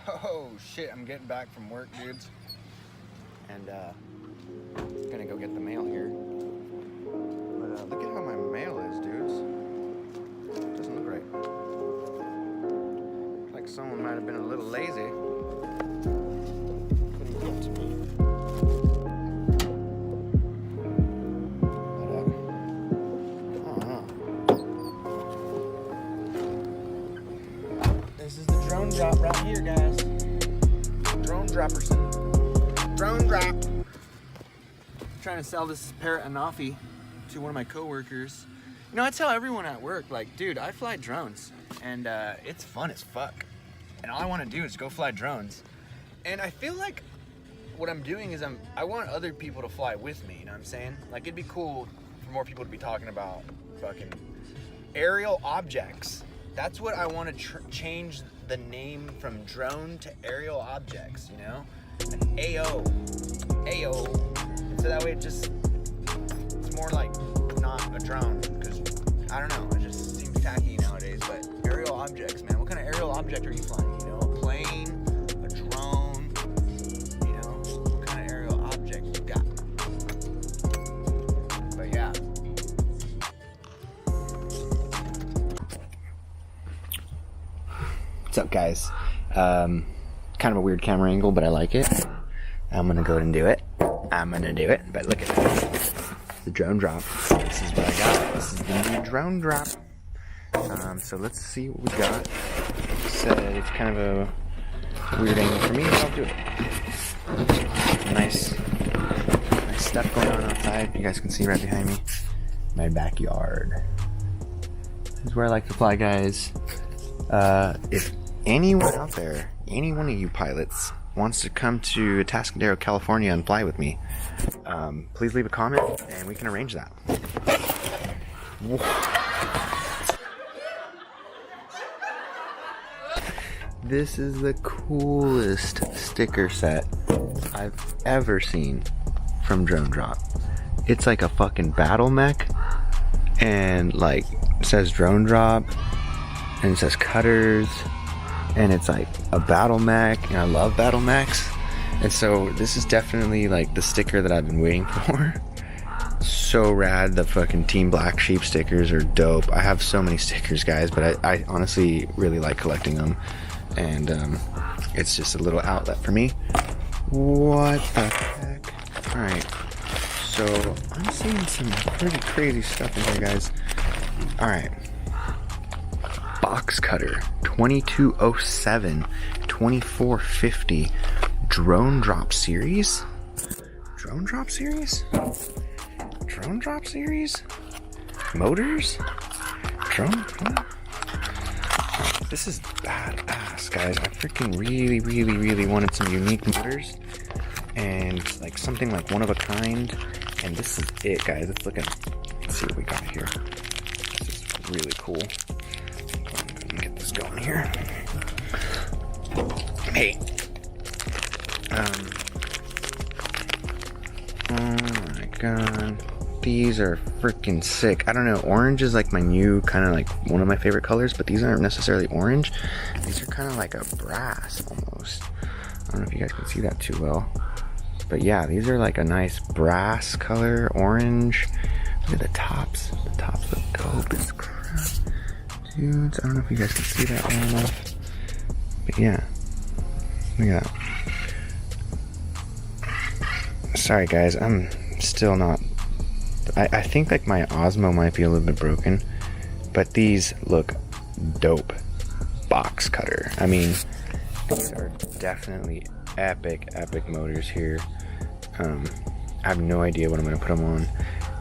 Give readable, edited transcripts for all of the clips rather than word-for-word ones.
Oh shit, I'm getting back from work, dudes. And gonna go get the mail here. But look at how my mail is, dudes. Doesn't look right. Looks like someone might have been a little lazy. Couldn't get to me. This is the drone drop right here, guys. Drone dropperson. Drone drop. I'm trying to sell this parrot Anafi to one of my coworkers. You know, I tell everyone at work, like, dude, I fly drones, and it's fun as fuck. And all I want to do is go fly drones. And I feel like what I'm doing is I want other people to fly with me. You know what I'm saying? Like, it'd be cool for more people to be talking about fucking aerial objects. That's what I want to change the name from drone to aerial objects, you know? An AO. And so that way it's more like not a drone, because I don't know, it just seems tacky nowadays. But aerial objects, man, what kind of aerial object are you flying? You know, a plane, a drone, you know, what kind of aerial object you got? But yeah. What's up, guys? Kind of a weird camera angle, but I like it. I'm gonna go ahead and do it. But look at that. The drone drop. This is what I got. This is the new drone drop. So let's see what we got. It's kind of a weird angle for me, but I'll do it. Nice stuff going on outside. You guys can see right behind me. My backyard. This is where I like to fly, guys. If anyone out there, any one of you pilots wants to come to Atascadero, California and fly with me, please leave a comment and we can arrange that. This is the coolest sticker set I've ever seen from Drone Drop. It's like a fucking battle mech, and like it says Drone Drop, and it says cutters, and it's like a battle mech, and I love battle mechs. And so this is definitely like the sticker that I've been waiting for. So rad. The fucking Team Black Sheep stickers are dope. I have so many stickers, guys, but I honestly really like collecting them, and it's just a little outlet for me. What the heck? Alright, so I'm seeing some pretty crazy stuff in here, guys. Alright, box cutter 2207 2450 drone drop series. Motors. This is badass, guys. I freaking really wanted some unique motors and like something like one of a kind, and this is it, guys. Let's see what we got here. This is really cool. Let me get this going here. Hey. Oh my god. These are freaking sick. I don't know, orange is like my new kind of like one of my favorite colors, but these aren't necessarily orange. These are kind of like a brass almost. I don't know if you guys can see that too well, but yeah, these are like a nice brass color, orange. Look at the tops. The tops look dope as crap. Dudes, I don't know if you guys can see that well enough, but yeah, look at that. Sorry guys, I'm still not, I think like my Osmo might be a little bit broken, but these look dope. Box cutter. I mean, these are definitely epic motors here. I have no idea what I'm going to put them on.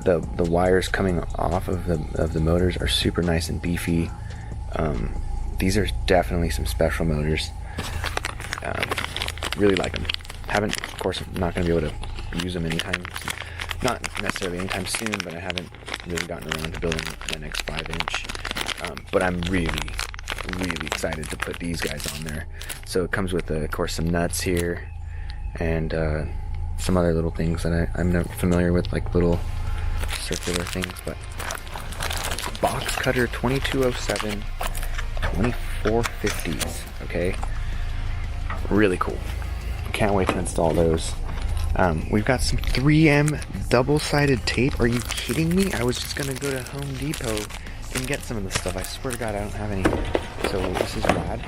The wires coming off of the motors are super nice and beefy. These are definitely some special motors. Really like them. Haven't, of course, I'm not going to be able to use them not necessarily anytime soon, but I haven't really gotten around to building the next 5-inch. But I'm really excited to put these guys on there. So it comes with, of course, some nuts here, and some other little things that I'm not familiar with, like little circular things. But box cutter 2207 2450s, okay? Really cool. Can't wait to install those. We've got some 3M double-sided tape. Are you kidding me? I was just gonna go to Home Depot and get some of this stuff. I swear to God, I don't have any. So this is rad.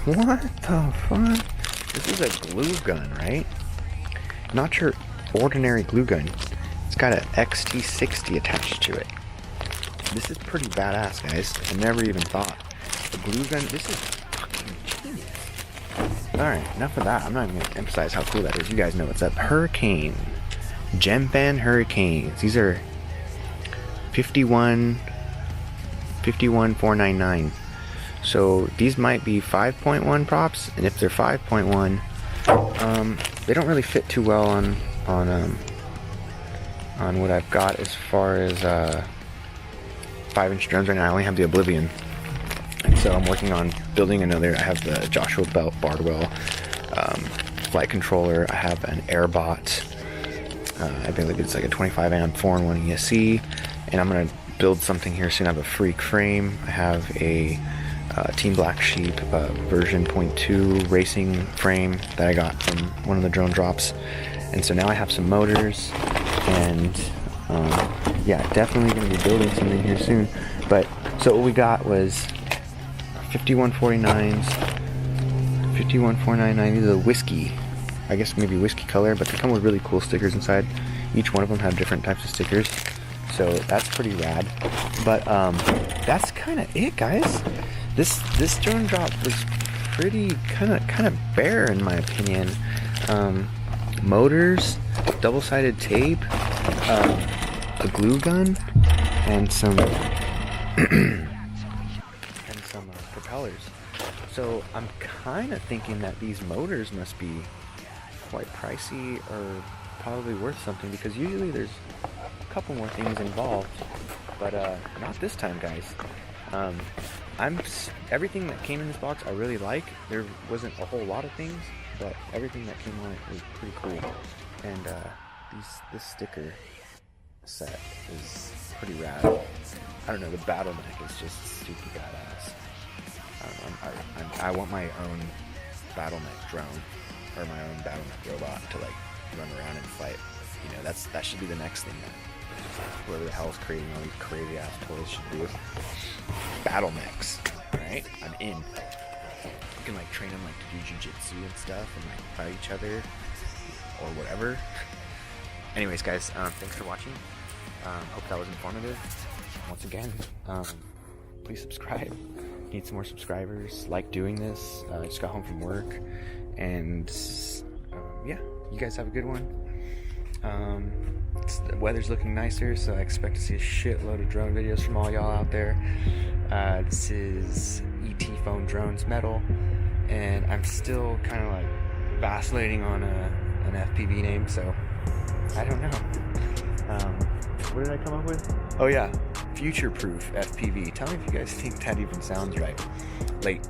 What the fuck? This is a glue gun, right? Not your ordinary glue gun. It's got an XT60 attached to it. This is pretty badass, guys. I never even thought. The glue gun, this is fucking genius. Alright, enough of that. I'm not even going to emphasize how cool that is. You guys know what's up. Hurricane. Gem Fan Hurricanes. These are 51,499. So these might be 5.1 props, and if they're 5.1, they don't really fit too well on what I've got as far as 5-inch drones right now. I only have the Oblivion, and so I'm working on building another. I have the Joshua Bardwell flight controller. I have an Airbot. I believe it's like a 25 amp 4-in-1 ESC, and I'm gonna build something here soon. I have a Freak frame. I have a Team Black Sheep version 0.2 racing frame that I got from one of the drone drops, and so now I have some motors, and yeah, definitely going to be building something here soon. But so what we got was 5149s, 51499. These are the whiskey, I guess maybe whiskey color, but they come with really cool stickers inside. Each one of them have different types of stickers, so that's pretty rad. But that's kind of it, guys. This drone drop was pretty kind of bare in my opinion. Motors, double-sided tape, a glue gun, and some propellers. So I'm kind of thinking that these motors must be quite pricey or probably worth something, because usually there's a couple more things involved, but not this time, guys. Everything that came in this box I really like. There wasn't a whole lot of things, but everything that came on it was pretty cool. And this sticker set is pretty rad. I don't know, the battle neck is just super badass. I don't know, I want my own battle neck drone, or my own battle neck robot to like run around and fight. You know, that should be the next thing that whoever the hell is creating all these crazy ass toys should do. Battle mechs, right? I'm in. You can like train them like to do jujitsu and stuff and like fight each other or whatever. Anyways, guys, thanks for watching. Hope that was informative. Once again, please subscribe. Need some more subscribers. Like doing this. I just got home from work, and yeah, you guys have a good one. The weather's looking nicer, so I expect to see a shitload of drone videos from all y'all out there. This is ET Phone Drones Metal, and I'm still kind of like vacillating on an FPV name, so I don't know. What did I come up with? Oh yeah, future-proof FPV. Tell me if you guys think that even sounds right. Late.